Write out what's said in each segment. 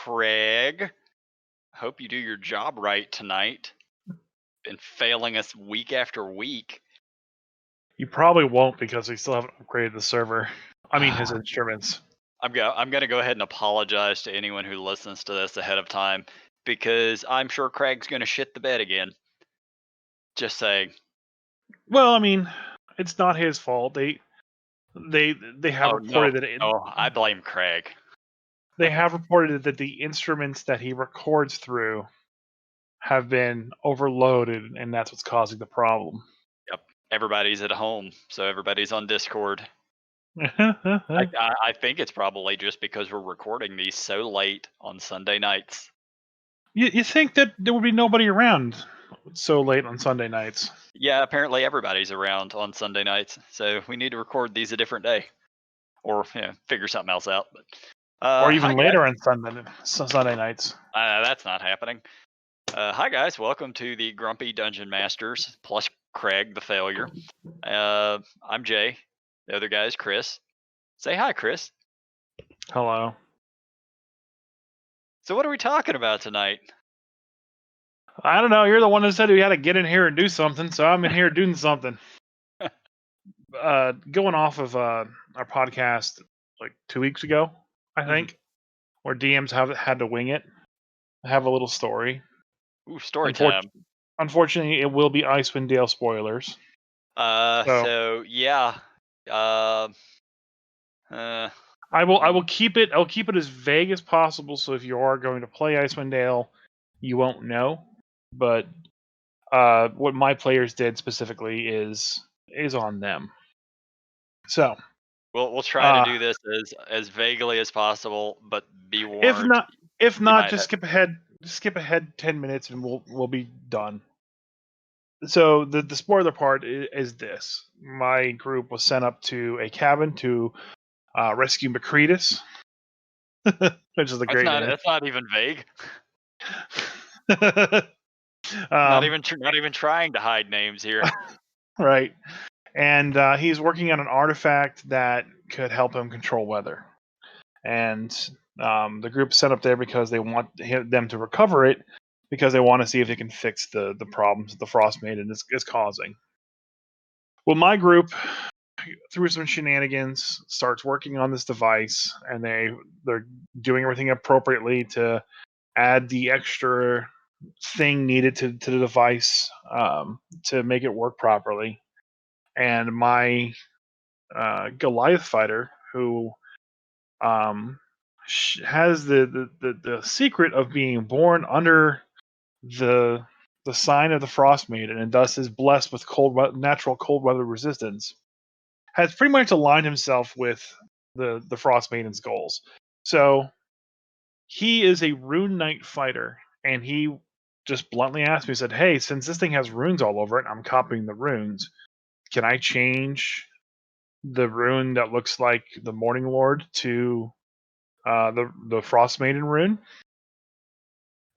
Craig. Hope you do your job right tonight. Been failing us week after week. You probably won't because we still haven't upgraded the server. I mean, his instruments. I'm going to go ahead and apologize to anyone who listens to this ahead of time because I'm sure Craig's going to shit the bed again. Just saying. Well, I mean, it's not his fault. They have reported that I blame Craig. They have reported that the instruments that he records through have been overloaded, and that's what's causing the problem. Yep. Everybody's at home, so everybody's on Discord. I think it's probably just because we're recording these so late on Sunday nights. You think that there would be nobody around so late on Sunday nights? Yeah, apparently everybody's around on Sunday nights, so we need to record these a different day, or figure something else out. But or even later on Sunday nights. That's not happening. Hi guys, welcome to the Grumpy Dungeon Masters plus Craig the Failure. I'm Jay. The other guy is Chris. Say hi, Chris. Hello. So what are we talking about tonight? I don't know. You're the one that said we had to get in here and do something, so I'm in here doing something. Going off of our podcast like 2 weeks ago, I think, where DMs had to wing it. I have a little story. Ooh, story time. Unfortunately, it will be Icewind Dale spoilers. So yeah. I will keep it. I'll keep it as vague as possible. So if you are going to play Icewind Dale, you won't know. But what my players did specifically is on them. So we'll try to do this as vaguely as possible, but be warned. If not, just skip ahead. Skip ahead 10 minutes, and we'll be done. So the spoiler part is this: my group was sent up to a cabin to rescue Macretus, which is a great name. That's not even vague. Not even trying to hide names here. Right. And he's working on an artifact that could help him control weather. And the group set up there because they want them to recover it, because they want to see if they can fix the problems that the Frostmaiden is causing. Well, my group, through some shenanigans, starts working on this device, and they're doing everything appropriately to add the extra thing needed to the device to make it work properly. And my Goliath fighter, who has the secret of being born under the sign of the Frostmaiden, and thus is blessed with natural cold weather resistance, has pretty much aligned himself with the Frostmaiden's goals. So he is a Rune Knight fighter, and he just bluntly asked me, said, "Hey, since this thing has runes all over it, I'm copying the runes. Can I change the rune that looks like the Morning Lord to the Frostmaiden rune?"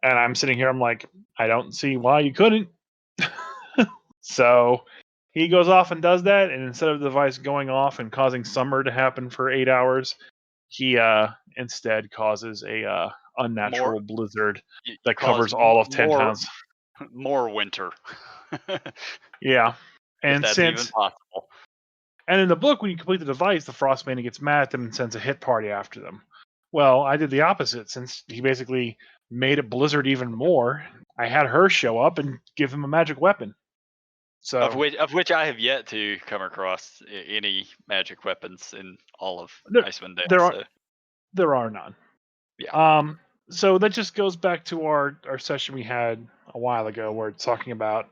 And I'm sitting here, I'm like, I don't see why you couldn't. So he goes off and does that, and instead of the device going off and causing summer to happen for 8 hours, he instead causes a unnatural blizzard that covers all of 10 towns. More winter. Yeah. And if that's even possible. And in the book, when you complete the device, the Frostmaiden gets mad at them and sends a hit party after them. Well, I did the opposite. Since he basically made it blizzard even more, I had her show up and give him a magic weapon. So of which I have yet to come across any magic weapons in all of Icewind Dale. There are none. Yeah. So that just goes back to our session we had a while ago, where it's talking about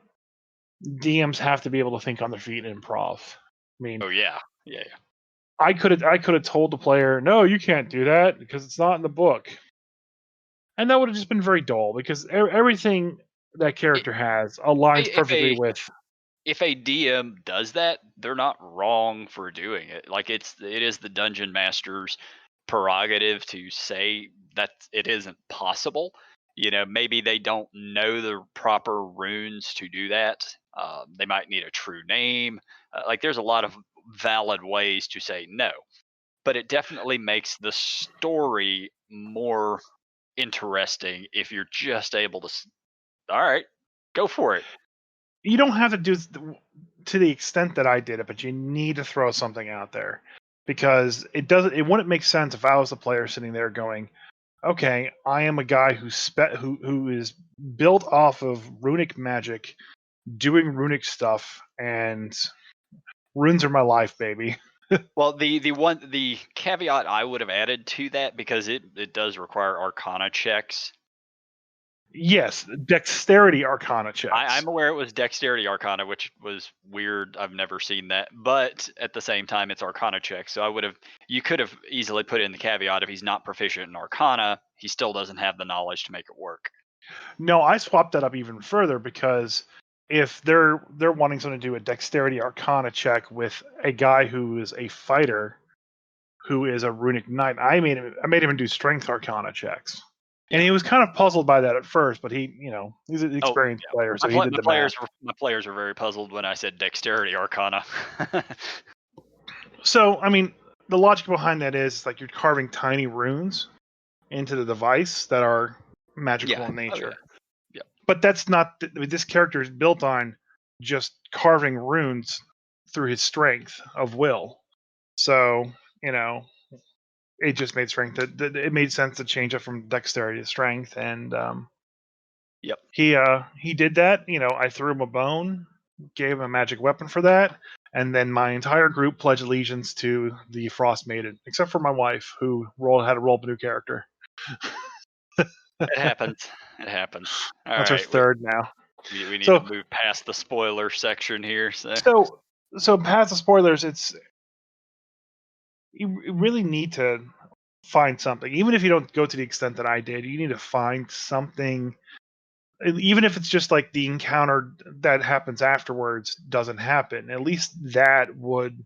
DMs have to be able to think on their feet and improv. I mean, oh yeah. I could have told the player, no, you can't do that because it's not in the book, and that would have just been very dull, because everything that character has aligns perfectly with. If a DM does that, they're not wrong for doing it. Like it is the dungeon master's prerogative to say that it isn't possible. Maybe they don't know the proper runes to do that. They might need a true name. There's a lot of valid ways to say no, but it definitely makes the story more interesting if you're just able to. All right, go for it. You don't have to do to the extent that I did it, but you need to throw something out there because it wouldn't make sense if I was the player sitting there going, okay, I am a guy who is built off of runic magic, doing runic stuff, and runes are my life, baby. Well, the caveat I would have added to that, because it does require Arcana checks. Yes, dexterity arcana I'm checks. aware it was Dexterity Arcana, which was weird. I've never seen that, but at the same time, it's Arcana checks. So you could have easily put in the caveat, if he's not proficient in Arcana, he still doesn't have the knowledge to make it work. No, I swapped that up even further because if they're wanting someone to do a dexterity arcana check with a guy who is a fighter who is a runic knight, I made him do strength arcana checks. And Yeah. he was kind of puzzled by that at first, but he's an Oh, experienced yeah. player, so he did the math. My players were very puzzled when I said Dexterity Arcana. So, I mean, the logic behind that is like you're carving tiny runes into the device that are magical Yeah. in Oh yeah. nature. Yeah. But that's not this character is built on just carving runes through his strength of will. So, you know, it just made strength that it made sense to change it from dexterity to strength, and Yep. he did that. I threw him a bone, gave him a magic weapon for that, and then my entire group pledged allegiance to the Frostmaiden, except for my wife, who had to roll a new character. It happens. It happens. All That's her right. third now. We need to So move past the spoiler section here. So so so past the spoilers, you really need to find something. Even if you don't go to the extent that I did, you need to find something. And even if it's just like the encounter that happens afterwards doesn't happen, at least that would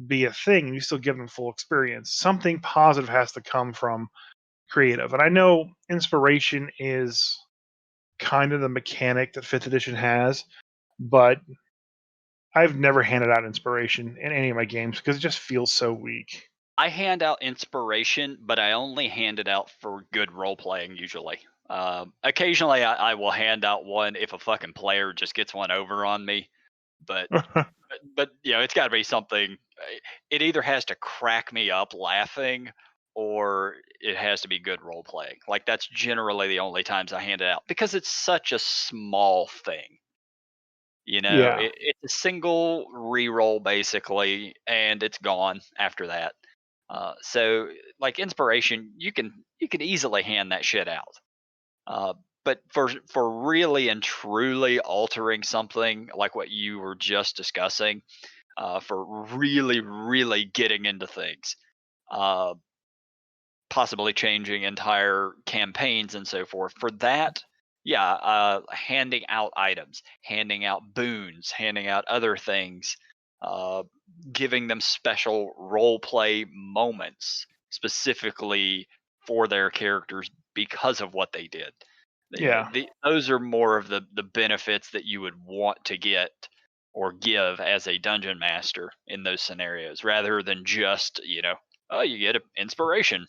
be a thing. You still give them full experience. Something positive has to come from creative. And I know inspiration is kind of the mechanic that fifth edition has, but I've never handed out inspiration in any of my games because it just feels so weak. I hand out inspiration, but I only hand it out for good role playing usually. Occasionally, I will hand out one if a fucking player just gets one over on me. But it's got to be something. It either has to crack me up laughing, or it has to be good role playing. Like, that's generally the only times I hand it out, because it's such a small thing. Yeah. It's a single reroll basically, and it's gone after that. So, like, inspiration, you can easily hand that shit out. Uh, but for really and truly altering something like what you were just discussing, for really really getting into things, uh, possibly changing entire campaigns and so forth. For that, yeah, handing out items, handing out boons, handing out other things, uh, giving them special role play moments specifically for their characters because of what they did. Yeah. Those are more of the benefits that you would want to get or give as a dungeon master in those scenarios, rather than just, oh, you get an inspiration.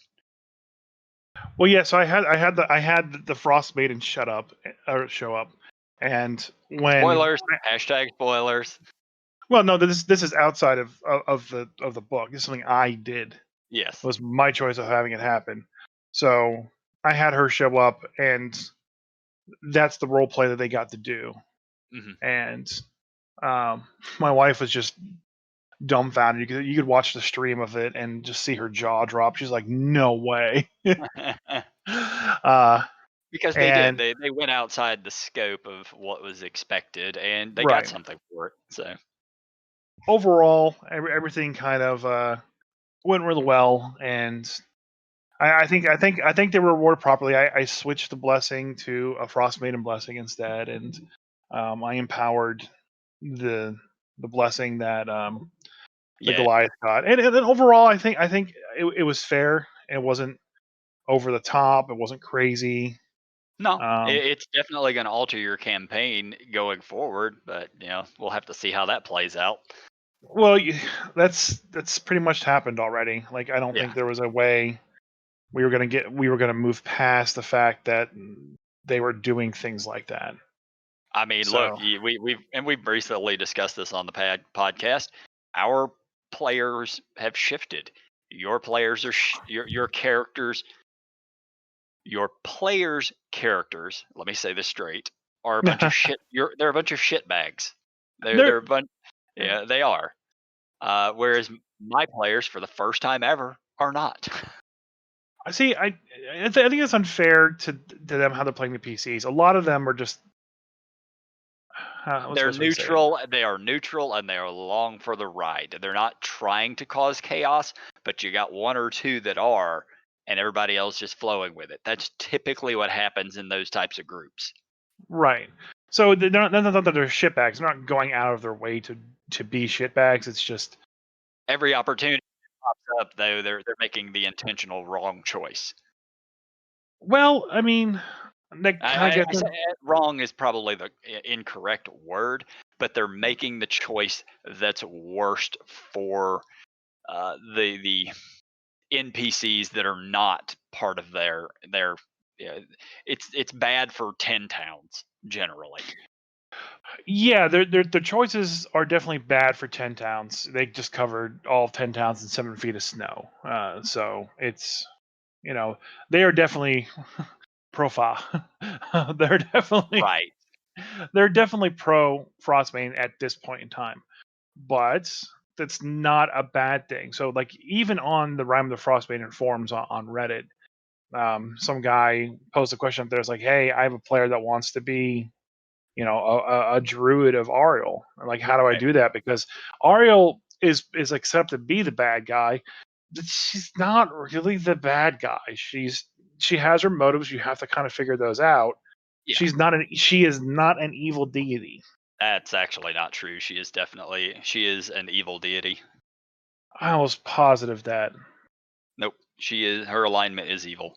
Well, yeah. So I had the Frost Maiden shut up or show up, and when Spoilers. Hashtag spoilers. well, no, this is outside of the book. This is something I did. It Yes. was my choice of having it happen. So I had her show up, and that's the role play that they got to do. Hmm. And my wife was just dumbfounded. You could watch the stream of it and just see her jaw drop. She's like, "No way!" uh, Because they did. and They went outside the scope of what was expected, and they got right, something for it. So overall, everything kind of went really well, and I think they were rewarded properly. I switched the blessing to a Frost Maiden blessing instead, and I empowered the blessing that the yeah, Goliath got, and then overall, I think it was fair. It wasn't over the top. It wasn't crazy. no, Um, it's definitely going to alter your campaign going forward, but we'll have to see how that plays out. well, that's pretty much happened already. Like I don't Yeah. think there was a way. we were gonna move past the fact that they were doing things like that. I mean, look, So we've recently discussed this on the podcast. Our players have shifted. Your players are your characters. Your players' characters. Let me say this straight. Are a bunch of shit. They're a bunch of shit bags. They're they're a bunch. Yeah, they are. Whereas my players, for the first time ever, are not. see. I think it's unfair to them how they're playing the PCs. A lot of them are just what's the They're best way to say it? neutral. They are neutral, and they are along for the ride. They're not trying to cause chaos, but you got one or two that are, and everybody else just flowing with it. That's typically what happens in those types of groups. Right. So they're not that they're shitbags. They're not going out of their way to be shitbags. It's just Every opportunity that pops up, though, they're making the intentional wrong choice. well, I mean, that kind of I gets say wrong is probably the incorrect word, but they're making the choice that's worst for the NPCs that are not part of their. Yeah, it's bad for 10 towns generally. yeah. Their choices are definitely bad for 10 towns. They just covered all 10 towns in 7 feet of snow. So it's they are definitely profile. they're definitely Right. they're definitely pro Frostmaiden at this point in time. But that's not a bad thing. So like even on the Rime of the Frostmaiden forums on Reddit, some guy posed a question up there. It's like, hey, I have a player that wants to be, a druid of Ariel. Like, how do I Right. do that? Because Ariel is like set up to be the bad guy, but she's not really the bad guy. She has her motives. You have to kind of figure those out. Yeah. She is not an evil deity. That's actually not true. She is an evil deity. I was positive that. Nope. She is her alignment is evil.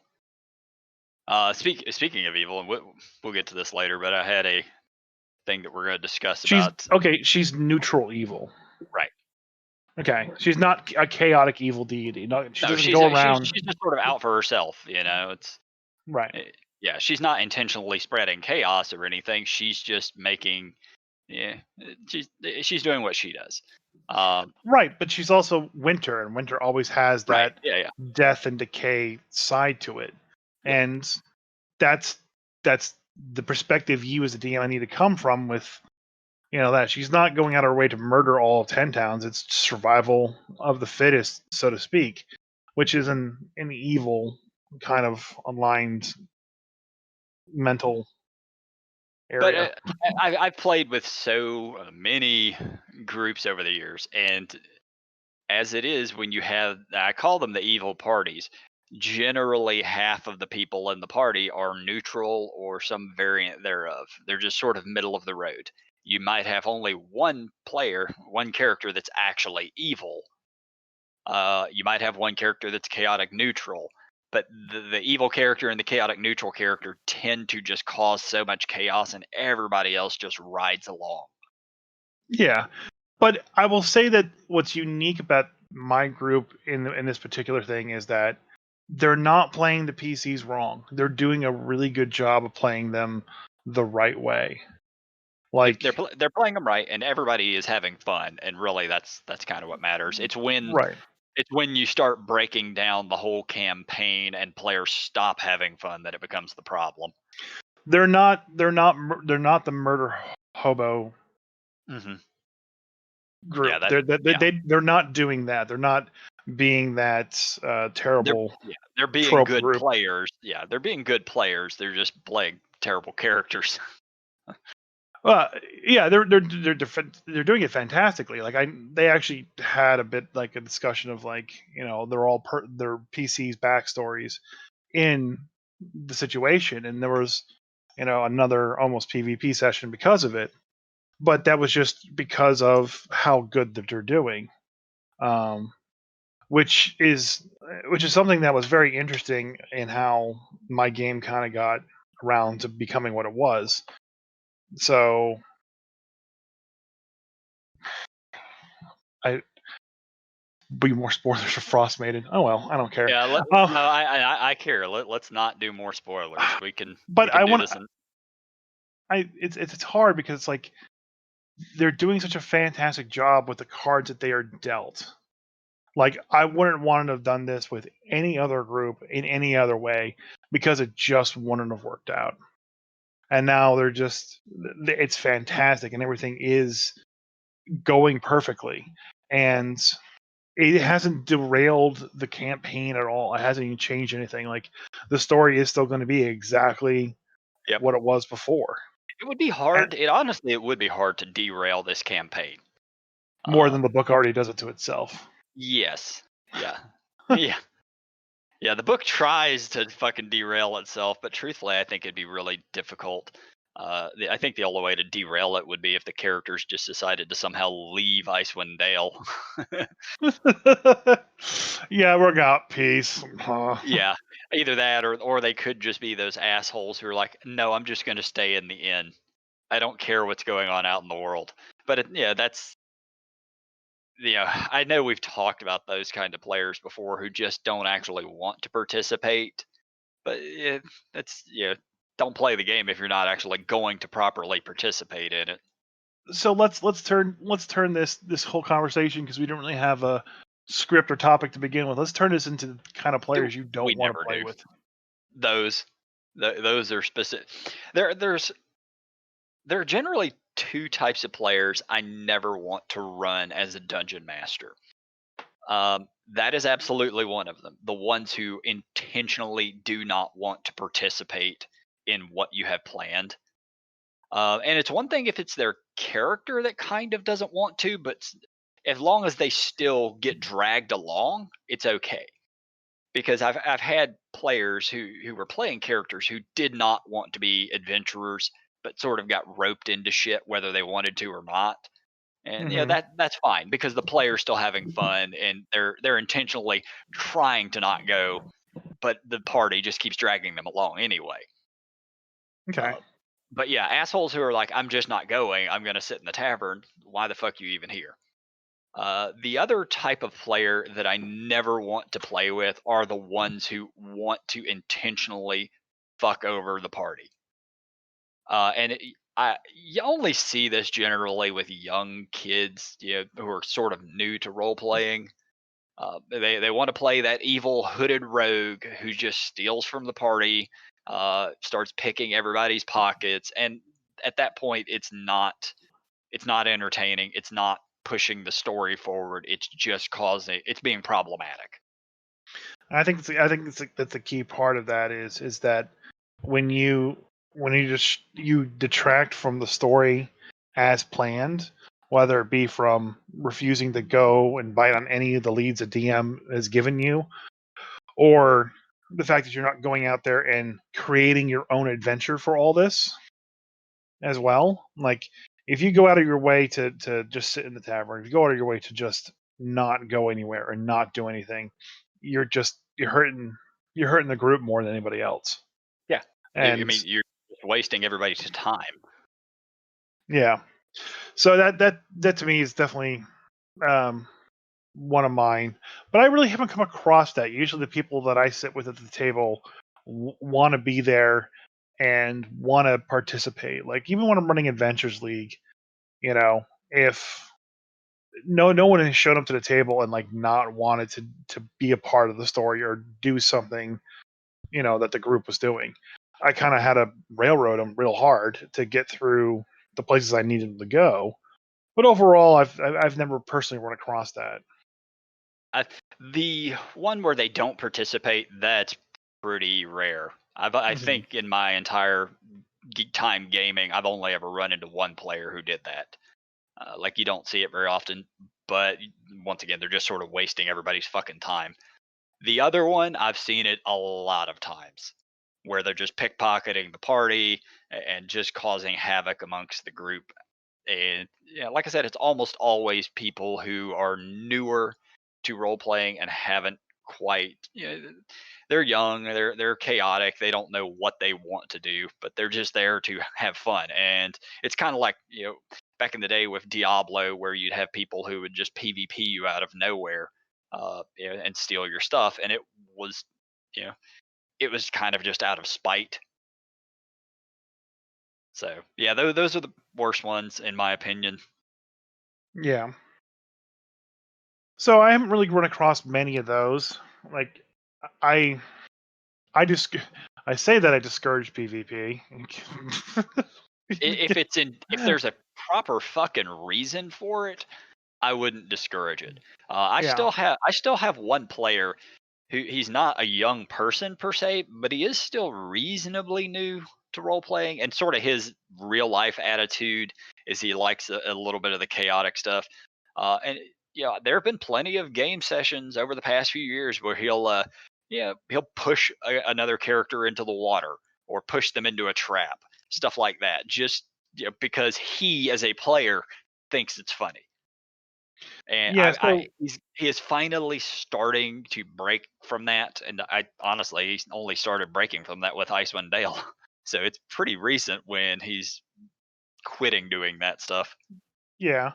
Speaking of evil, and we'll get to this later, but I had a thing that we're going to discuss She's about. okay. She's neutral evil. Right. Okay, she's not a chaotic evil deity. No, she No, doesn't go around. she's just sort of out for herself. It's Right, yeah. She's not intentionally spreading chaos or anything. She's just making yeah. She's doing what she does. right. But she's also winter, and winter always has Right. that Yeah. Yeah. death and decay side to it, Yeah. and that's that's the perspective you as a DM need to come from with that she's not going out of her way to murder all 10 towns. It's survival of the fittest, so to speak, which is an evil kind of aligned mental But area. I've played with so many groups over the years, and as it is, when you have, I call them the evil parties. Generally, half of the people in the party are neutral or some variant thereof. They're just sort of middle of the road. You might have only one character that's actually evil. You might have one character that's chaotic neutral, but the evil character and the chaotic neutral character tend to just cause so much chaos, and everybody else just rides along. Yeah, but I will say that what's unique about my group in this particular thing is that they're not playing the PCs wrong. They're doing a really good job of playing them the right way. Yep, Like, they're playing them right, and everybody is having fun, and really that's kind of what matters. right. It's when you start breaking down the whole campaign and players stop having fun that it becomes the problem. They're not the murder hobo Hmm. Yeah, group. that yeah. They're not doing that. They're not being that terrible They're being trope good group. players. Yeah, they're being good players. They're just playing terrible characters. Uh, yeah, they're doing it fantastically. Like they actually had a bit like a discussion of like they're all their PCs backstories in the situation, and there was another almost PvP session because of it. But that was just because of how good that they're doing, um, which is something that was very interesting in how my game kind of got around to becoming what it was. So I be more spoilers for Frostmaiden. Oh well, I don't care. Yeah, Uh, no, I care. Let's not do more spoilers. We but I can do want. this in. It's hard because it's like they're doing such a fantastic job with the cards that they are dealt. Like I wouldn't want to have done this with any other group in any other way because it just wouldn't have worked out. And now they're just it's fantastic and everything is going perfectly. And it hasn't derailed the campaign at all. It hasn't even changed anything. Like the story is still going to be exactly Yep. what it was before. It would be And hard. It would be hard to derail this campaign. more Uh, than the book already does it to itself. yes. Yeah. Yeah. Yeah. The book tries to fucking derail itself, but truthfully, I think it'd be really difficult. I think the only way to derail it would be if the characters just decided to somehow leave Icewind Dale. Yeah, we're got peace. Yeah, either that or they could just be those assholes who are like, "No, I'm just gonna stay in the inn. I don't care what's going on out in the world." But yeah, that's I know we've talked about those kind of players before who just don't actually want to participate. But that's don't play the game if you're not actually going to properly participate in it. So let's turn this whole conversation because we don't really have a script or topic to begin with. Let's turn this into the kind of players you We don't want to never play do with. those. Those are specific. There's There are generally two types of players I never want to run as a dungeon master. That is absolutely one of them. The ones who intentionally do not want to participate in what you have planned. And it's one thing if it's their character that kind of doesn't want to, but as long as they still get dragged along, it's okay. Because I've had players who were playing characters who did not want to be adventurers, but sort of got roped into shit whether they wanted to or not. And Hmm. that's fine because the player's still having fun and they're intentionally trying to not go, but the party just keeps dragging them along anyway. Okay. Uh, but yeah, assholes who are like, I'm just not going. I'm going to sit in the tavern. Why the fuck you even here? The other type of player that I never want to play with are the ones who want to intentionally fuck over the party. You only see this generally with young kids, who are sort of new to role playing. They want to play that evil hooded rogue who just steals from the party, starts picking everybody's pockets, and at that point, it's not entertaining. It's not pushing the story forward. It's just causing. It's being problematic. That's a key part of that is that when you you detract from the story as planned, whether it be from refusing to go and bite on any of the leads a DM has given you, or the fact that you're not going out there and creating your own adventure for all this as well. Like if you go out of your way to just sit in the tavern, if you go out of your way to just not go anywhere or not do anything, you're hurting the group more than anybody else. Yeah, I And mean you're wasting everybody's time. yeah, so that to me is definitely um, one of mine. But I really haven't come across that. Usually, the people that I sit with at the table want to be there and want to participate. Like even when I'm running Adventures League, you know, if no one has shown up to the table and like not wanted to be a part of the story or do something, that the group was doing. I kind of had to railroad them real hard to get through the places I needed them to go. But overall, I've never personally run across that. I, the one where they don't participate, that's pretty rare. I Hmm. think in my entire time gaming, I've only ever run into one player who did that. Like you don't see it very often, but once again, they're just sort of wasting everybody's fucking time. The other one, I've seen it a lot of times where they're just pickpocketing the party and just causing havoc amongst the group. And yeah, like I said, it's almost always people who are newer to role playing and haven't quite, they're young, they're chaotic, they don't know what they want to do, but they're just there to have fun. And it's kind of like, back in the day with Diablo, where you'd have people who would just PvP you out of nowhere. and steal your stuff. And it was, you know, it was kind of just out of spite. So yeah, those are the worst ones in my opinion. Yeah. So I haven't really run across many of those. Like I I just I say that I discourage PvP. If there's a proper fucking reason for it, I wouldn't discourage it. Yeah. I still have one player who he's not a young person per se, but he is still reasonably new to role playing, and sort of his real life attitude is he likes a little bit of the chaotic stuff. And yeah, there have been plenty of game sessions over the past few years where he'll push another character into the water or push them into a trap, stuff like that, just because he as a player thinks it's funny. And Yeah, so he is finally starting to break from that, and I honestly, he's only started breaking from that with Icewind Dale, so it's pretty recent when he's quitting doing that stuff. yeah.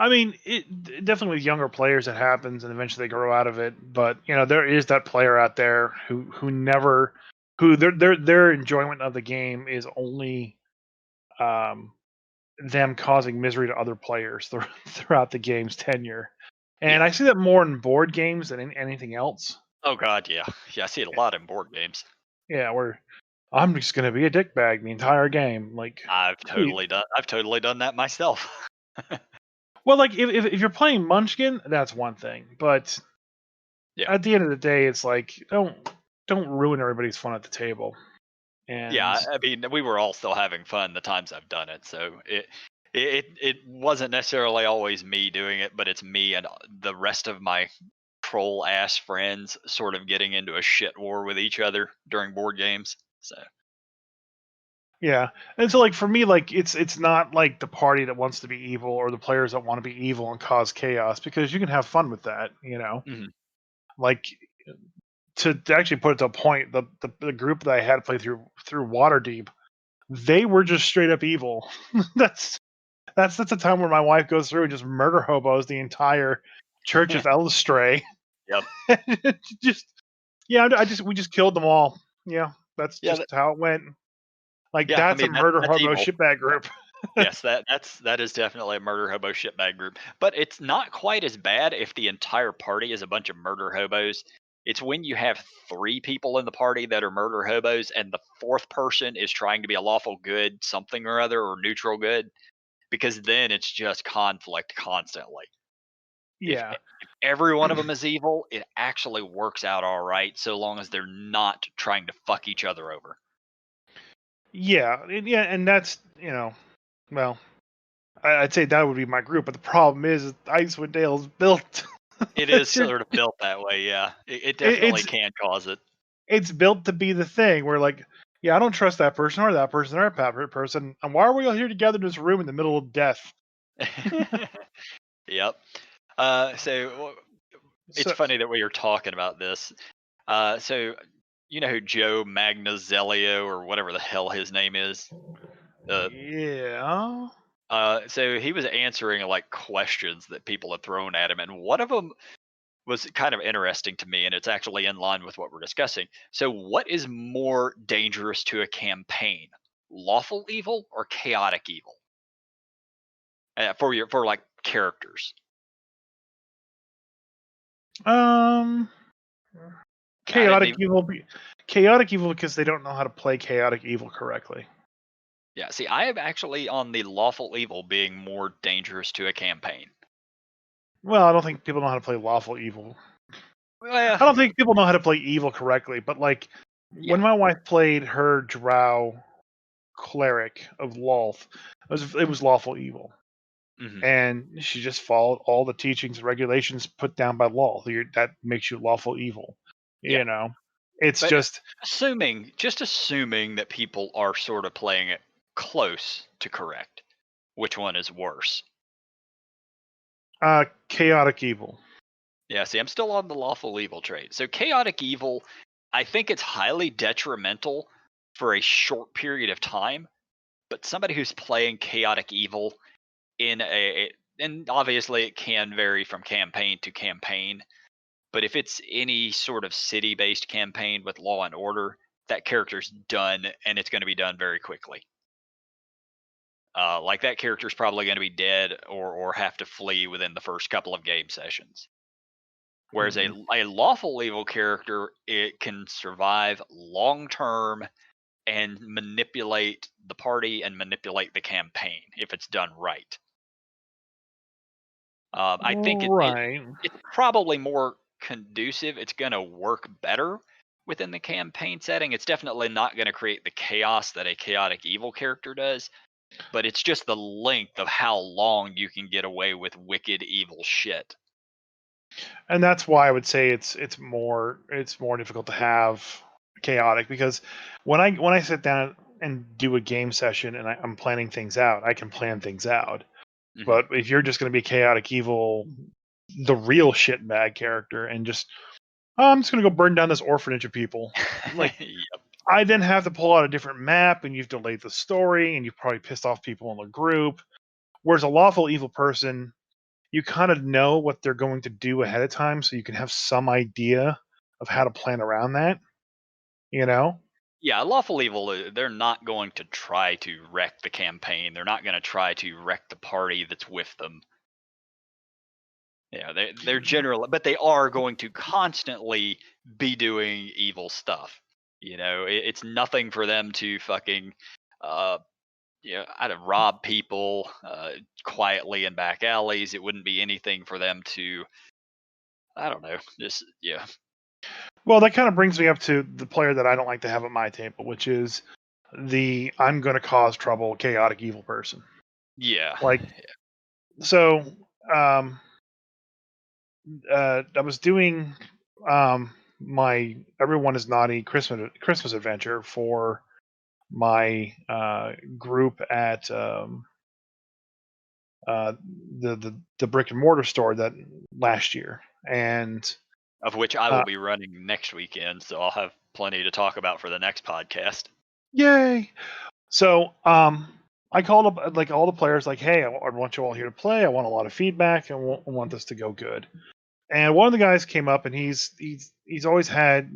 I mean, definitely with younger players it happens and eventually they grow out of it, but there is that player out there who never who their enjoyment of the game is only um them causing misery to other players throughout the game's tenure. And Yeah. I see that more in board games than in anything else. Oh god, yeah. Yeah, I see it a lot in board games. Yeah, where I'm just gonna be a dickbag the entire game. Like, please. I've totally done that myself. Well, like if you're playing Munchkin, that's one thing. But Yeah. at the end of the day, it's like don't ruin everybody's fun at the table. Yeah, And I mean, we were all still having fun the times I've done it, so it wasn't necessarily always me doing it, but it's me and the rest of my troll ass friends sort of getting into a shit war with each other during board games. So yeah, and so like for me, like it's not like the party that wants to be evil or the players that want to be evil and cause chaos because you can have fun with that. mhm. Like to actually put it to a point, the group that I had play through Waterdeep, they were just straight up evil. that's that's the time where my wife goes through and just murder hobos the entire Church of Elstray. Yep. just yeah, I just we just killed them all. Yeah, that's Yeah, just how it went. Like yeah. I that's a mean murder that's hobo evil. shitbag group. Yes, that is definitely a murder hobo shitbag group. But it's not quite as bad if the entire party is a bunch of murder hobos. It's when you have three people in the party that are murder hobos and the fourth person is trying to be a lawful good something or other or neutral good, because then it's just conflict constantly. Yeah, If every one of them is evil, it actually works out all right so long as they're not trying to fuck each other over. yeah, and that's well, I'd say that would be my group. But the problem is Icewind Dale is built. It is sort of built that way, yeah. It definitely it's can cause it. it's built to be the thing where like, yeah, I don't trust that person or that person or that person. And why are we all here together in this room in the middle of death? Yep. So it's So funny that we are talking about this. So you know who Joe Magnazelio or whatever the hell his name is? Uh, yeah. so he was answering like questions that people had thrown at him, and one of them was kind of interesting to me, and it's actually in line with what we're discussing. So, what is more dangerous to a campaign, lawful evil or chaotic evil? For like characters. Um I didn't chaotic even. evil chaotic evil because they don't know how to play chaotic evil correctly. Yeah, see, I am actually on the lawful evil being more dangerous to a campaign. Well, I don't think people know how to play lawful evil. Well, I don't think people know how to play evil correctly, but like when yeah. my wife played her drow cleric of Lolth, it was lawful evil. Hmm. And she just followed all the teachings and regulations put down by law. That makes you lawful evil. Yeah. You know, it's But just assuming that people are sort of playing it close to correct, which one is worse? chaotic evil. Yeah, see, I'm still on the lawful evil trait. So chaotic evil, I think it's highly detrimental for a short period of time, but somebody who's playing chaotic evil in and obviously it can vary from campaign to campaign, But if it's any sort of city-based campaign with law and order, that character's done, and it's going to be done very quickly. Like that character's probably going to be dead or have to flee within the first couple of game sessions. Whereas Mhm. a lawful evil character, it can survive long term and manipulate the party and manipulate the campaign if it's done right. I think Right. it's probably more conducive. It's going to work better within the campaign setting. It's definitely not going to create the chaos that a chaotic evil character does, but it's just the length of how long you can get away with wicked evil shit. And that's why I would say it's more difficult to have chaotic, because when I sit down and do a game session and I'm planning things out, I can plan things out. Hmm. But if you're just going to be chaotic evil, the real shitbag character, and just, oh, I'm just going to go burn down this orphanage of people, like, Yep. I then have to pull out a different map, and you've delayed the story, and you've probably pissed off people in the group. Whereas a lawful evil person, you kind of know what they're going to do ahead of time, so you can have some idea of how to plan around that, you know? Yeah, lawful evil, they're not going to try to wreck the campaign. They're not going to try to wreck the party that's with them. Yeah, they're general, but they are going to constantly be doing evil stuff. It's nothing for them to fucking, uh, I'd have robbed people quietly in back alleys. It wouldn't be anything for them to, I don't know, just yeah, Well, that kind of brings me up to the player that I don't like to have at my table, which is the I'm going to cause trouble, chaotic evil person. yeah, Like, so, um, I was doing my Everyone is Naughty Christmas adventure for my group at uh, the brick and mortar store that last year, and of which I will uh, be running next weekend, so I'll have plenty to talk about for the next podcast. yay! So I called up like all the players, like, hey, I want you all here to play. I want a lot of feedback, and I want this to go good. And one of the guys came up, and he's always had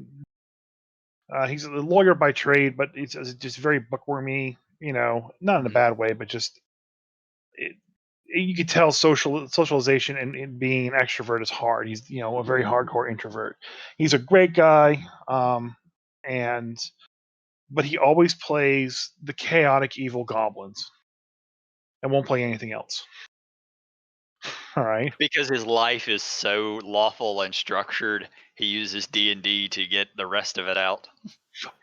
he's a lawyer by trade, but he's just very bookwormy. Not in a Mhm. bad way, but just it, you could tell socialization and being an extrovert is hard. He's a very hardcore introvert. He's a great guy, and but he always plays the chaotic evil goblins and won't play anything else. All right, Because his life is so lawful and structured, he uses D&D to get the rest of it out.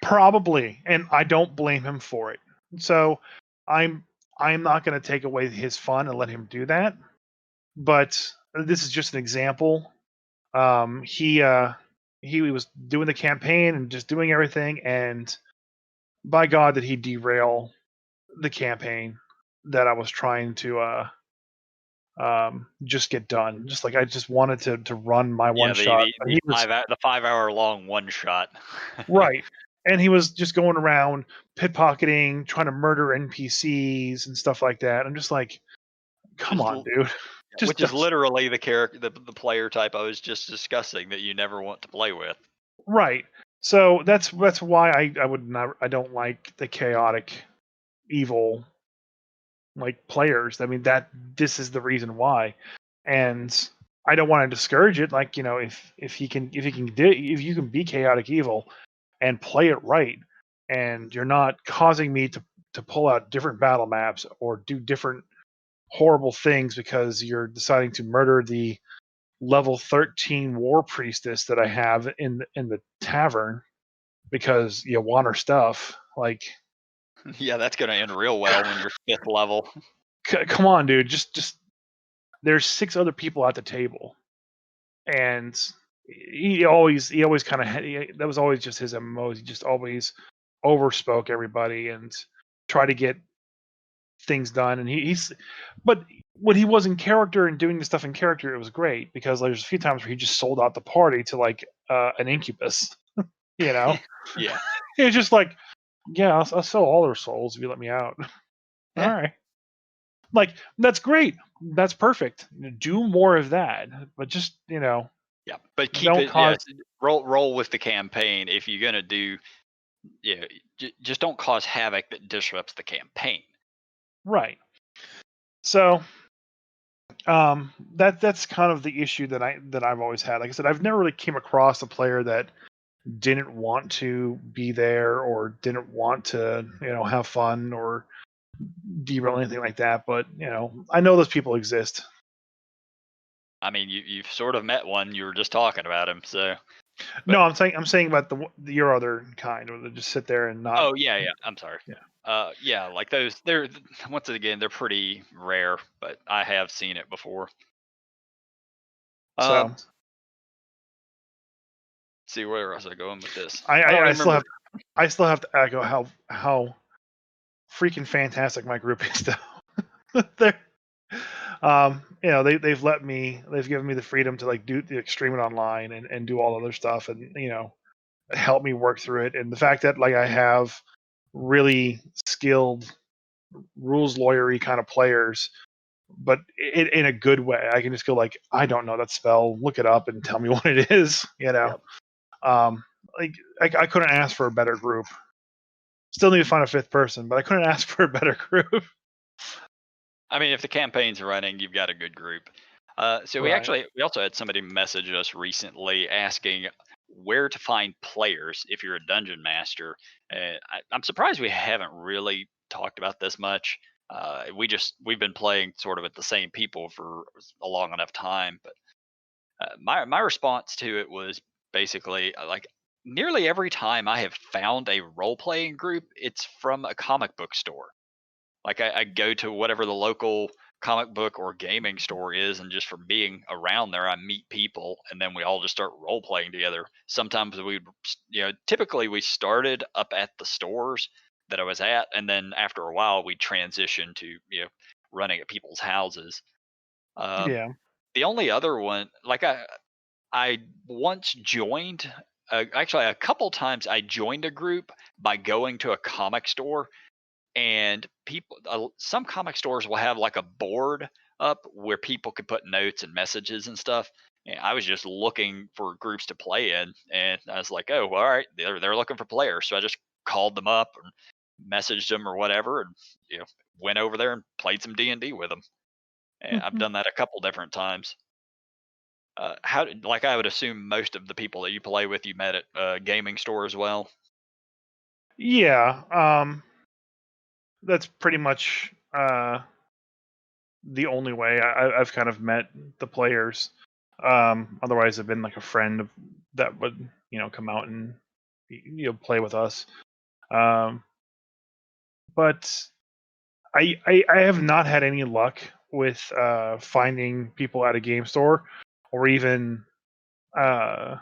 probably, and I don't blame him for it. So I'm I'm not going to take away his fun and let him do that. But this is just an example. Um, he uh, he was doing the campaign and just doing everything, and by God, did he derail the campaign that I was trying to just get done. Just like I just wanted to run my one Yeah, shot. But he was 5 hour long one shot. right, and he was just going around pickpocketing, trying to murder NPCs and stuff like that. I'm just like, come just on, dude, just which is just literally the character, the player type I was just discussing that you never want to play with. right. So that's why I don't like the chaotic evil like players. I mean, that this is the reason why, and I don't want to discourage it. Like, if you can be chaotic evil and play it right, and you're not causing me to pull out different battle maps or do different horrible things because you're deciding to murder the level 13 war priestess that I have in the tavern because you want her stuff. Like, Yeah, that's going to end real well when you're 5th level. come on, dude. Just there's six other people at the table, and he always kind of that was always just his MMO. He just always overspoke everybody and try to get things done. And he's but when he was in character and doing the stuff in character, it was great because there's a few times where he just sold out the party to like an incubus. You know, Yeah. it's just like, yeah, I'll sell all their souls if you let me out. All Yeah. right, like that's great, that's perfect. Do more of that, but just Yeah, but keep Don't it. Yeah, cause roll with the campaign. If you're gonna do, yeah, just don't cause havoc that disrupts the campaign. right. So that's kind of the issue that I've always had. Like I said, I've never really came across a player that didn't want to be there or didn't want to, have fun or derail anything like that. But I know those people exist. I mean, you've sort of met one. You were just talking about him, so. No, But I'm saying about your other kind, where they just sit there and not. oh yeah, yeah. I'm sorry. Yeah. Yeah, like those. They're once again, they're pretty rare, but I have seen it before. So Let's see where was I going with this? I, I don't I, I still remember. have I still have to echo how freaking fantastic my group is though. They're they've given me the freedom to like do stream it online and do all other stuff and help me work through it. And the fact that like I have really skilled rules lawyery kind of players, but in a good way. I can just go like, I don't know that spell, look it up and tell me what it is. Yep. Um, like I couldn't ask for a better group. Still need to find a fifth person, but I couldn't ask for a better group. I mean, if the campaign's running, you've got a good group. So Right. we also had somebody message us recently asking where to find players if you're a dungeon master. I'm surprised we haven't really talked about this much. We've been playing sort of with the same people for a long enough time. But my response to it was basically like nearly every time I have found a role playing group, it's from a comic book store. Like I go to whatever the local comic book or gaming store is, and just from being around there, I meet people, and then we all just start role playing together. Sometimes typically we started up at the stores that I was at, and then after a while, we transitioned to running at people's houses. Um, Yeah. the only other one, like I once joined. Actually, a couple times I joined a group by going to a comic store, and some comic stores will have like a board up where people could put notes and messages and stuff. And I was just looking for groups to play in, and I was like, oh, all right, they're looking for players. So I just called them up and messaged them or whatever, and you know went over there and played some D&D with them. And I've done that a couple different times. Like I would assume most of the people that you play with you met at a gaming store as well. Yeah. That's pretty much the only way I've kind of met the players. Otherwise, I've been like a friend that would come out and play with us. Um, but I have not had any luck with finding people at a game store or even uh,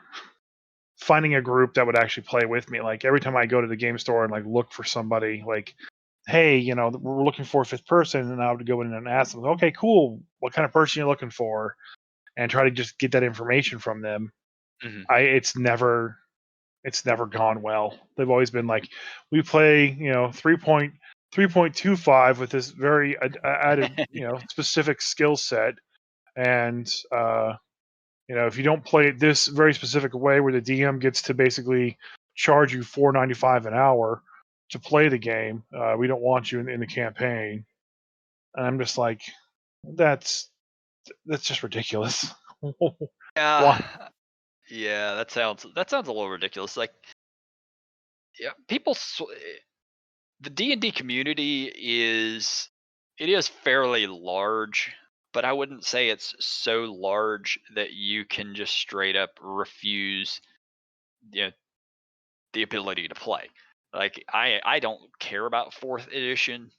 finding a group that would actually play with me. Like every time I go to the game store and like look for somebody, like, hey, we're looking for a fifth person, and I would go in and ask them, okay, cool, what kind of person you're looking for, and try to just get that information from them. Hmm. I it's never gone well. They've always been like, we play 3.25 with this very added specific skill set, and if you don't play it this very specific way where the DM gets to basically charge you 4.95 an hour to play the game, we don't want you in the campaign. And I'm just like, that's just ridiculous. Why? Yeah, yeah, that sounds a little ridiculous. Like, yeah, the D&D community is fairly large, but I wouldn't say it's so large that you can just straight up refuse you know, the ability to play. Like I don't care about 4th edition,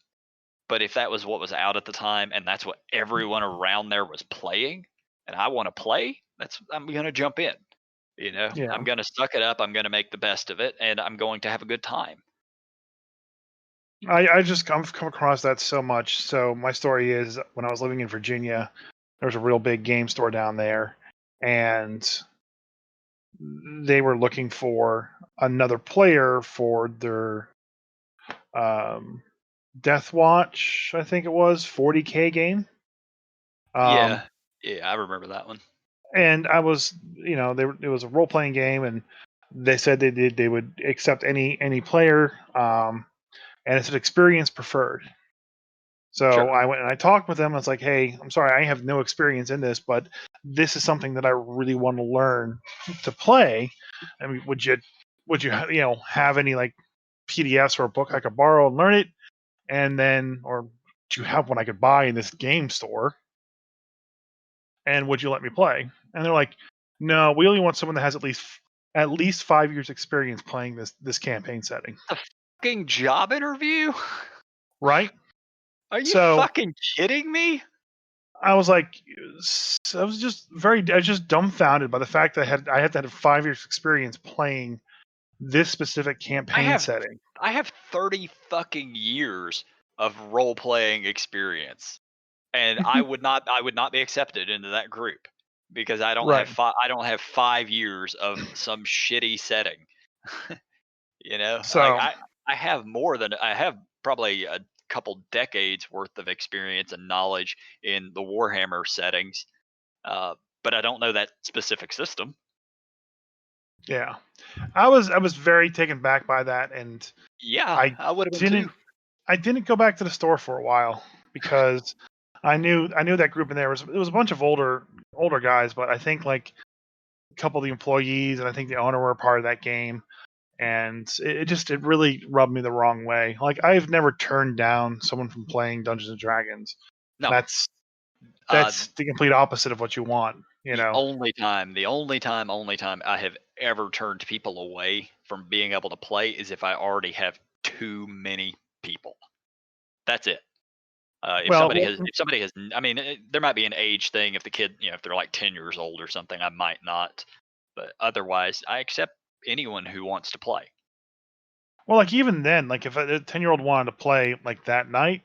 but if that was what was out at the time and that's what everyone around there was playing and I want to play, I'm going to jump in. I'm Yeah, going to suck it up, I'm going to make the best of it, and I'm going to have a good time. I just I've come across that so much. So my story is when I was living in Virginia, there was a real big game store down there, and they were looking for another player for their um, Death Watch, I think it was 40K game. Um, Yeah. Yeah, I remember that one. and I was, it was a role playing game, and they said they would accept any player, and it's an experience preferred. So Sure. I went and I talked with them. I was like, "Hey, I'm sorry, I have no experience in this, but this is something that I really want to learn to play. I mean, have any like PDFs or a book I could borrow and learn it, and then, or do you have one I could buy in this game store? And would you let me play?" And they're like, "No, we only want someone that has at least 5 years experience playing this campaign setting." A fucking job interview? Right? Are you So fucking kidding me? I was like, I was just dumbfounded by the fact that I had to have 5 years experience playing this specific I campaign have setting. I have 30 fucking years of role playing experience, and I would not be accepted into that group because Right. I don't have 5 years of some shitty setting. Like So I have probably a couple decades worth of experience and knowledge in the Warhammer settings, uh, but I don't know that specific system. yeah, I was very taken back by that, and Yeah, I I would have been too. didn't I didn't go back to the store for a while because I knew that group in there was, it was a bunch of older guys, but I think like a couple of the employees and I think the owner were a part of that game, and it really rubbed me the wrong way. Like, I've never turned down someone from playing Dungeons and Dragons. No, That's uh, that's the complete opposite of what you want, you know. only time I have ever turned people away from being able to play is if I already have too many people. That's it. Well, If somebody has, I mean, there might be an age thing. If the kid, if they're like 10 years old or something, I might not. But otherwise, I accept anyone who wants to play. like even then, like if a 10-year-old wanted to play like that night,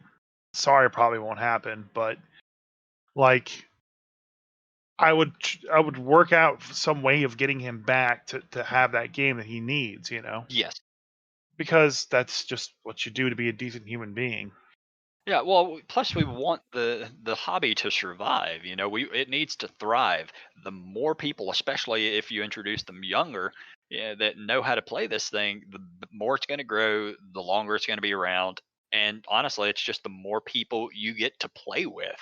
sorry, it probably won't happen. But like I would work out some way of getting him back to have that game that he needs, Yes. because that's just what you do to be a decent human being. Yeah, well, plus we want the hobby to survive. We it needs to thrive. The more people, especially if you introduce them younger, that know how to play this thing, the more it's going to grow, the longer it's going to be around. And honestly, it's just the more people you get to play with.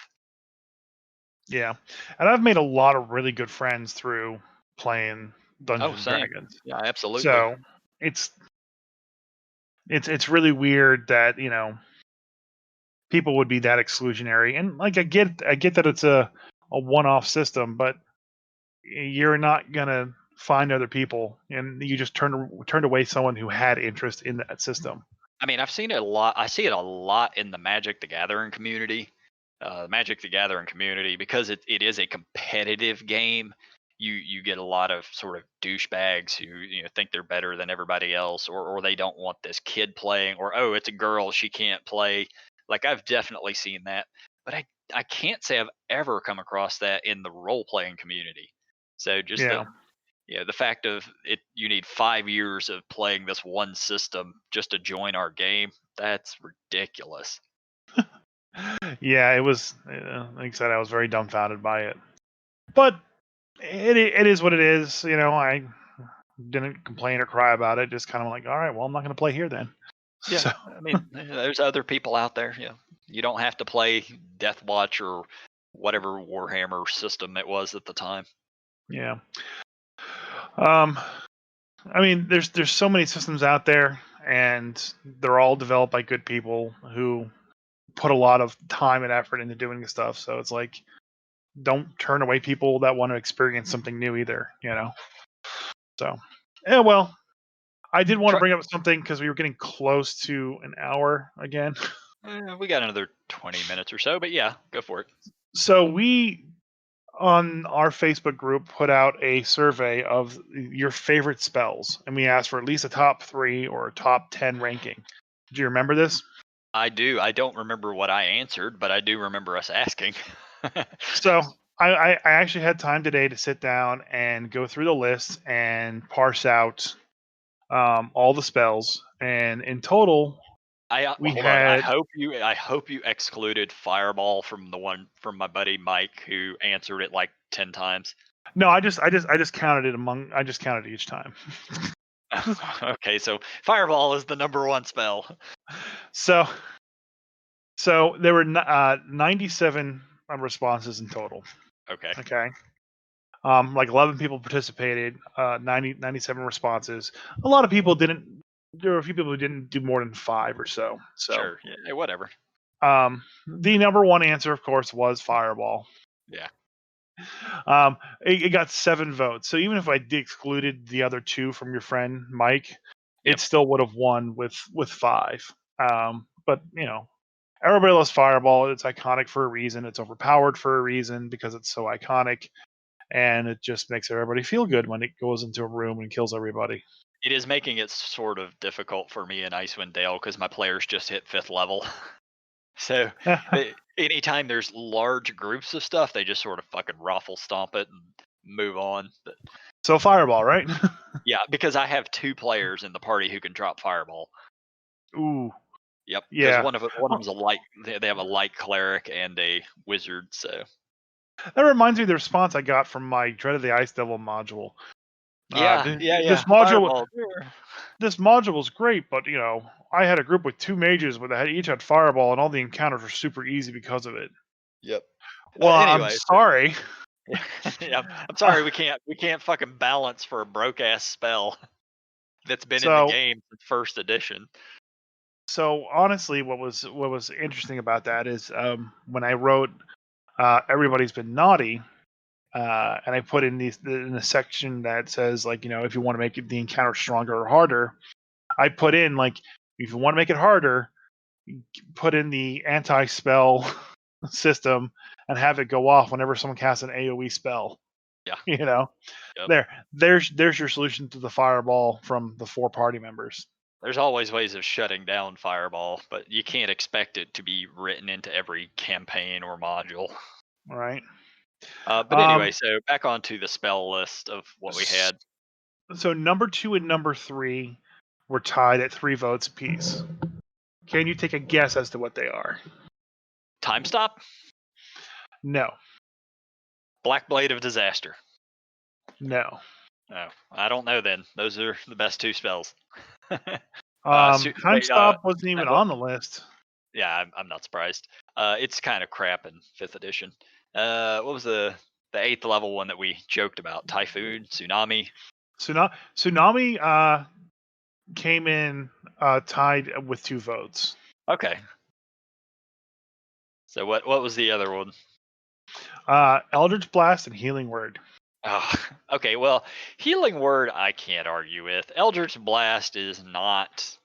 Yeah, and I've made a lot of really good friends through playing Oh, Dungeons and same. Dragons. Yeah, absolutely. So it's it's really weird that people would be that exclusionary, and like I get that it's a one-off system, but you're not gonna find other people, and you just turned away someone who had interest in that system. I mean, I've seen it a lot. I see it a lot in the Magic the Gathering community. Magic the Gathering community, because it is a competitive game. You get a lot of sort of douchebags who think they're better than everybody else, or they don't want this kid playing, or oh, it's a girl, she can't play. Like, I've definitely seen that, but I can't say I've ever come across that in the role playing community. So just Yeah, the fact of it, you need 5 years of playing this one system just to join our game. That's ridiculous. yeah, it was. Like I said, I was very dumbfounded by it, but it is what it is. I didn't complain or cry about it. Just kind of like, all right, well, I'm not going to play here then. Yeah, So I mean, there's other people out there. You don't have to play Death Watch or whatever Warhammer system it was at the time. yeah. Um, I mean, there's so many systems out there, and they're all developed by good people who put a lot of time and effort into doing this stuff. So it's like, don't turn away people that want to experience something new either. So yeah, well, I did want to Try, bring up something because we were getting close to an hour again. we got another 20 minutes or so, but yeah, go for it. So we on our Facebook group put out a survey of your favorite spells, and we asked for at least a top 3 or a top 10 ranking. Do you remember this? I do. I don't remember what I answered, but I do remember us asking. So I actually had time today to sit down and go through the list and parse out all the spells, and in total we Hold on. had. I hope you excluded Fireball from the one from my buddy Mike who answered it like 10 times. No, I just counted it I just counted each time. Okay, so fireball is the number one spell. So there were 97 responses in total. Okay, Okay. Like 11 people participated, 97 responses. A lot of people didn't. There were a few people who didn't do more than 5 or so. So, sure, yeah, whatever. the number one answer, of course, was fireball. Yeah, It got 7 votes. So even if I excluded the other 2 from your friend Mike, yep. it still would have won with 5. But everybody loves fireball. It's iconic for a reason. It's overpowered for a reason because it's so iconic, and it just makes everybody feel good when it goes into a room and kills everybody. It is making it sort of difficult for me in Icewind Dale because my players just hit 5th level. So anytime there's large groups of stuff, they just sort of fucking raffle stomp it and move on. But So fireball, right? yeah, because I have 2 players in the party who can drop fireball. Ooh, Yep, because yeah. one of them's a light. They have a light cleric and a wizard. So That reminds me of the response I got from my Dread of the Ice Devil module. yeah, yeah, This yeah. module, Fireball. Sure. this module was great, but I had a group with 2 mages, but they each had fireball, and all the encounters were super easy because of it. Yep. Well, I'm Anyway, sorry. yeah, yeah, I'm Uh, sorry we can't fucking balance for a broke ass spell that's been in the so game since first edition. so honestly, what was interesting about that is when I wrote "Everybody's Been Naughty," and I put in in the section that says like if you want to make the encounter stronger or harder, I put in like if you want to make it harder, put in the anti-spell system and have it go off whenever someone casts an AoE spell. Yeah. You know, Yep. there's your solution to the fireball from the 4 party members. There's always ways of shutting down Fireball, but you can't expect it to be written into every campaign or module. All right. But Um, anyway, so back onto the spell list of what we had. so number 2 and number 3 were tied at 3 votes apiece. Can you take a guess as to what they are? Time Stop, No. Black Blade of Disaster. No. Oh, I don't know then. Those are the best 2 spells. Time Wait, Stop wasn't even on the list. yeah, I'm not surprised. It's kind of crap in 5th edition. What was the 8th level one that we joked about? Typhoon, Tsunami. Tsunami came in tied with 2 votes. Okay. So what was the other one? Eldritch Blast and Healing Word. Oh, okay. Well, Healing Word I can't argue with. Eldritch Blast is not.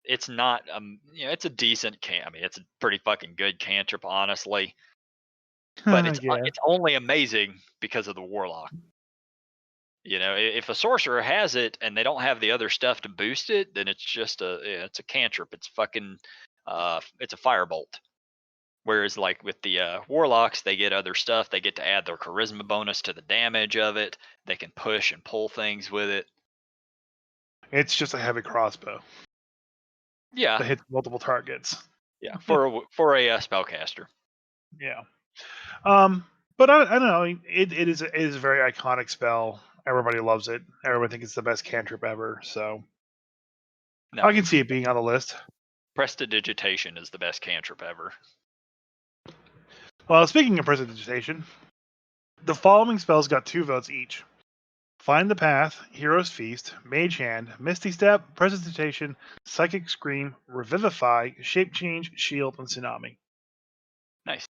It's not. It's a decent can. I mean, it's a pretty fucking good cantrip, honestly. But Yeah. it's only amazing because of the Warlock. If a sorcerer has it and they don't have the other stuff to boost it, then it's just it's a cantrip. It's fucking it's a firebolt. Whereas like with the warlocks, they get other stuff. They get to add their charisma bonus to the damage of it. They can push and pull things with it. It's just a heavy crossbow Yeah, that hits multiple targets. yeah. For a spellcaster. Yeah. But I don't know. It is a very iconic spell. Everybody loves it. Everybody thinks it's the best cantrip ever. So No, I can see it being on the list. prestidigitation is the best cantrip ever. Well, speaking of prestidigitation, the following spells got 2 votes each: Find the Path, Hero's Feast, Mage Hand, Misty Step, Prestidigitation, Psychic Scream, Revivify, Shape Change, Shield, and Tsunami. Nice.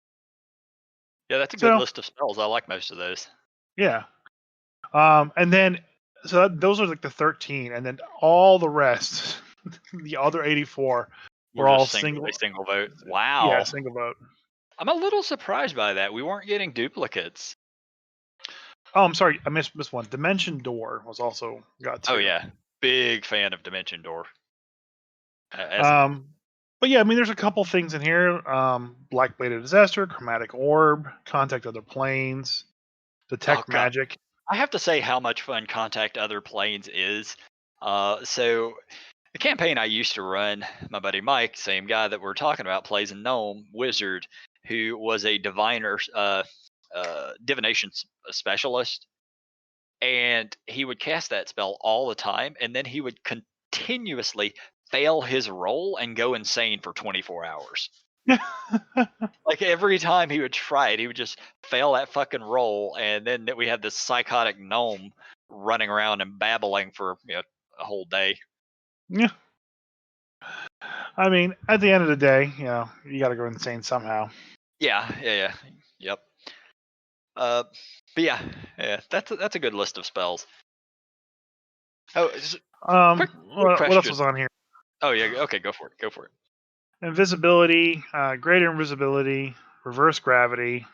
Yeah, that's a good So list of spells. I like most of those. yeah. And then those are like the 13, and then all the rest, the other 84, We're were all just single. single vote. Yeah, Wow. single vote. I'm a little surprised by that. We weren't getting duplicates. Oh, I'm sorry, I missed one. Dimension Door was also got Oh 2. yeah, big fan of Dimension Door. As Um, but yeah, I mean, there's a couple things in here. Black Blade of Disaster, Chromatic Orb, Contact Other Planes, oh Detect god, Magic. I have to say how much fun Contact Other Planes is. So the campaign I used to run, my buddy Mike, same guy that we're talking about, plays a gnome wizard who was a diviner, divination specialist, and he would cast that spell all the time, and then he would continuously fail his roll and go insane for 24 hours. Like every time he would try it, he would just fail that fucking roll, and then we had this psychotic gnome running around and babbling for a whole day. Yeah. I mean, at the end of the day, you got to go insane somehow. Yeah. Yep. But yeah, that's a good list of spells. Oh, quick What else question. was on here? Oh yeah, okay, go for it. Invisibility, greater invisibility, reverse gravity,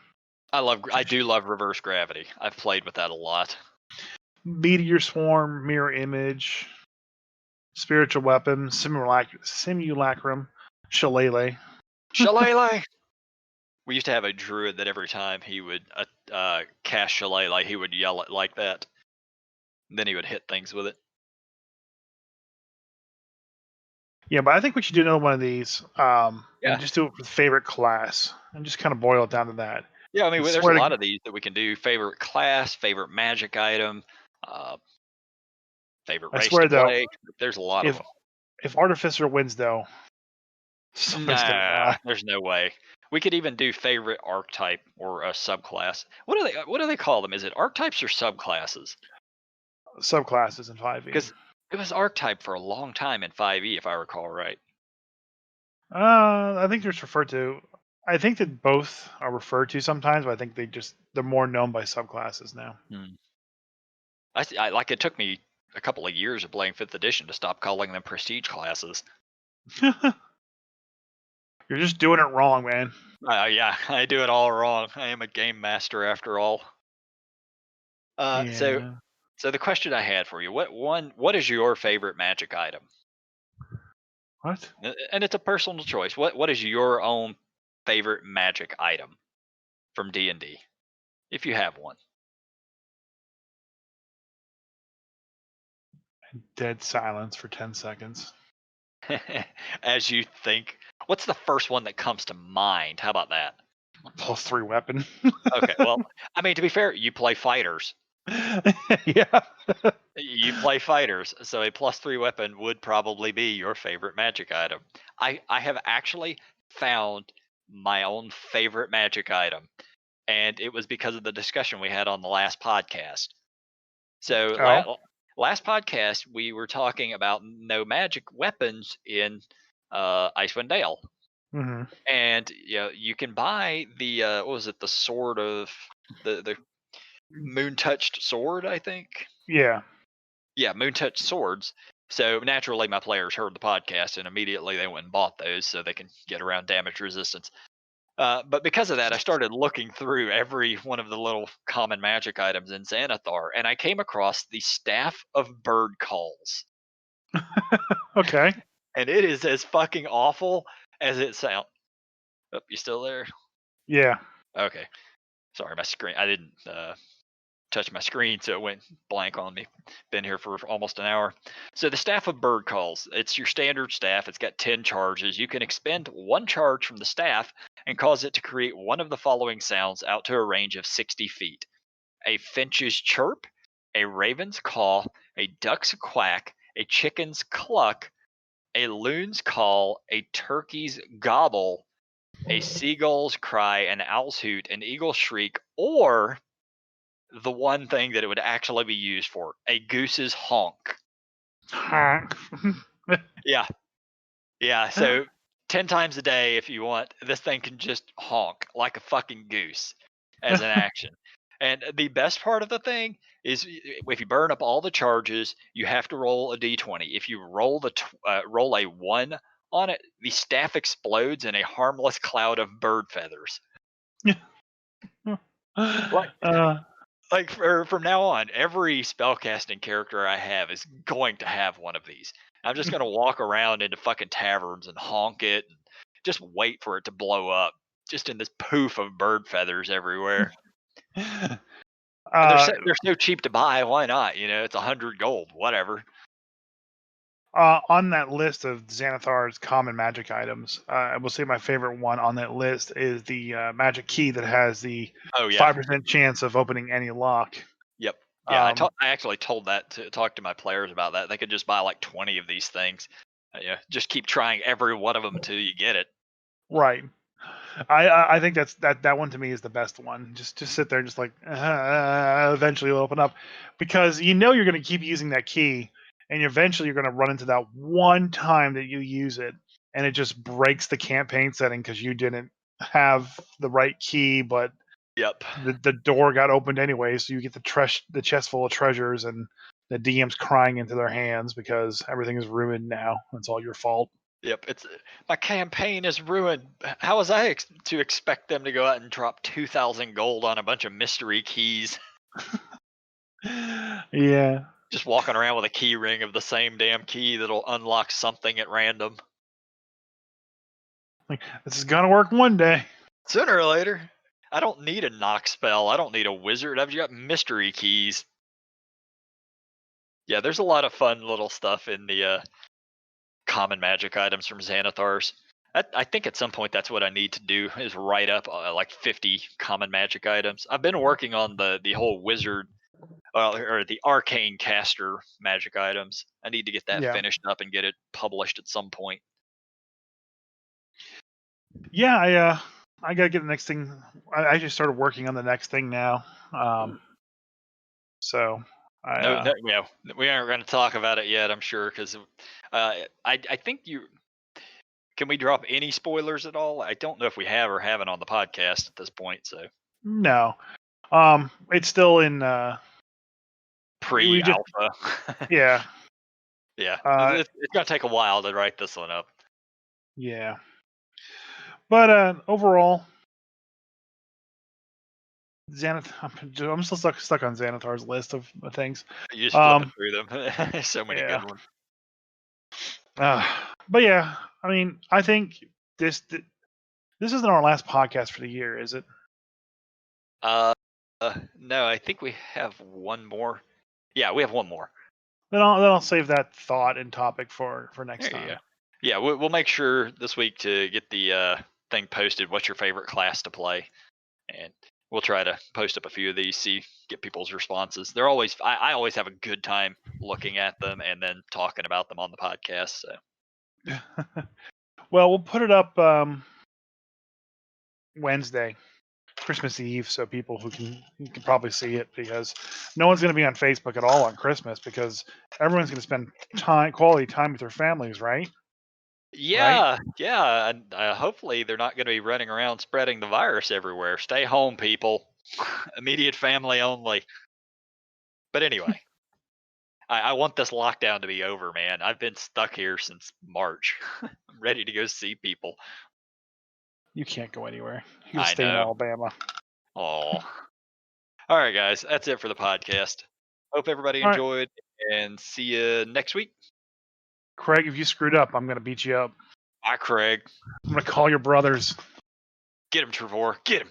I do love reverse gravity. I've played with that a lot. meteor swarm, mirror image, spiritual weapon, simulacrum, shillelagh. Shillelagh. We used to have a druid that every time he would cast Shillelagh, he would yell it like that. And then he would hit things with it. Yeah, but I think we should do another one of these. And just do it with favorite class, and just kind of boil it down to that. Yeah, I mean, there's a lot of these that we can do. Favorite class, favorite magic item, favorite race to play. There's a lot of them. If Artificer wins, though, nah, there's no way. We could even do favorite archetype or a subclass. What do they call them? Is it archetypes or subclasses? Subclasses in 5e. Because it was archetype for a long time in 5e, if I recall right. I think it's referred to. I think that both are referred to sometimes, but I think they're more known by subclasses now. I like it took me a couple of years of playing 5th edition to stop calling them prestige classes. You're just doing it wrong, man. Yeah, I do it all wrong. I am a game master after all. So the question I had for you, what is your favorite magic item? What? And it's a personal choice. What is your own favorite magic item from D&D, if you have one? Dead silence for 10 seconds. As you think, what's the first one that comes to mind? How about that? +3 weapon. Okay, well, I mean, to be fair, you play fighters. Yeah. You play fighters, so a +3 weapon would probably be your favorite magic item. I have actually found my own favorite magic item, and it was because of the discussion we had on the last podcast. So last podcast we were talking about no magic weapons in Icewind Dale. Mm-hmm. And you can buy the what was it, the sword of the moon touched sword, I think. Yeah, moon touched swords. So naturally my players heard the podcast and immediately they went and bought those so they can get around damage resistance. But because of that, I started looking through every one of the little common magic items in Xanathar, and I came across the Staff of Bird Calls. Okay. And it is as fucking awful as it sounds. Oh, you still there? Yeah. Okay. Sorry, my screen. I didn't touch my screen, so it went blank on me. Been here for almost an hour. So the Staff of Bird Calls. It's your standard staff. It's got 10 charges. You can expend 1 charge from the staff and cause it to create one of the following sounds out to a range of 60 feet. A finch's chirp, a raven's call, a duck's quack, a chicken's cluck, a loon's call, a turkey's gobble, a seagull's cry, an owl's hoot, an eagle's shriek, or the one thing that it would actually be used for, a goose's honk. Yeah, so 10 times a day if you want, this thing can just honk like a fucking goose as an action. And the best part of the thing is if you burn up all the charges, you have to roll a d20. If you roll roll a 1 on it, the staff explodes in a harmless cloud of bird feathers. Like from now on, every spellcasting character I have is going to have one of these. I'm just going to walk around into fucking taverns and honk it and just wait for it to blow up, just in this poof of bird feathers everywhere. They're so cheap to buy. Why not? It's 100 gold, whatever. On that list of Xanathar's common magic items, I will say my favorite one on that list is the magic key that has the Oh yeah. 5% chance of opening any lock. Yep. Yeah, Um, I actually told that to talk to my players about that. They could just buy like 20 of these things. Yeah, just keep trying every one of them until you get it. right. I think that one to me is the best one. Just sit there, just like eventually it'll open up, because you know you're going to keep using that key, and eventually you're going to run into that one time that you use it, and it just breaks the campaign setting because you didn't have the right key, but Yep. the door got opened anyway, so you get the chest full of treasures, and the DM's crying into their hands because everything is ruined now. It's all your fault. Yep. It's my campaign is ruined. How was I to expect them to go out and drop 2,000 gold on a bunch of mystery keys? Yeah. Just walking around with a key ring of the same damn key that'll unlock something at random. Like, this is gonna work one day. Sooner or later. I don't need a knock spell. I don't need a wizard. I've got mystery keys. Yeah, there's a lot of fun little stuff in the common magic items from Xanathar's. I think at some point that's what I need to do is write up like 50 common magic items. I've been working on the whole wizard or the arcane caster magic items. I need to get that Yeah. finished up and get it published at some point. Yeah, I gotta get the next thing. I just started working on the next thing now. So I No, no, yeah, we aren't going to talk about it yet. I'm sure because I think you can we drop any spoilers at all? I don't know if we have or haven't on the podcast at this point. So no. It's still in we just pre-alpha. yeah. Yeah, Uh it's going to take a while to write this one up. yeah. But overall, I'm still stuck on Xanathar's list of things. You just flipping through them. So many Yeah. good ones. But yeah, I mean, I think this isn't our last podcast for the year, is it? No, I think we have one more. Yeah, we have one more. Then I'll save that thought and topic for next There you time. go. Yeah, we'll make sure this week to get the thing posted. What's your favorite class to play? And we'll try to post up a few of these, get people's responses. They're always I always have a good time looking at them and then talking about them on the podcast. So Well, we'll put it up Wednesday, Christmas Eve, so people who can probably see it, because no one's going to be on Facebook at all on Christmas because everyone's going to spend quality time with their families, right? yeah, and hopefully they're not going to be running around spreading the virus everywhere. Stay home, people. Immediate family only. But anyway, I want this lockdown to be over, man. I've been stuck here since March. I'm ready to go see people. You can't go anywhere. You I stay in know. Alabama. Oh. All right, guys. That's it for the podcast. Hope everybody All right. enjoyed and see you next week. Craig, if you screwed up, I'm going to beat you up. Bye, Craig. I'm going to call your brothers. Get him, Trevor. Get him.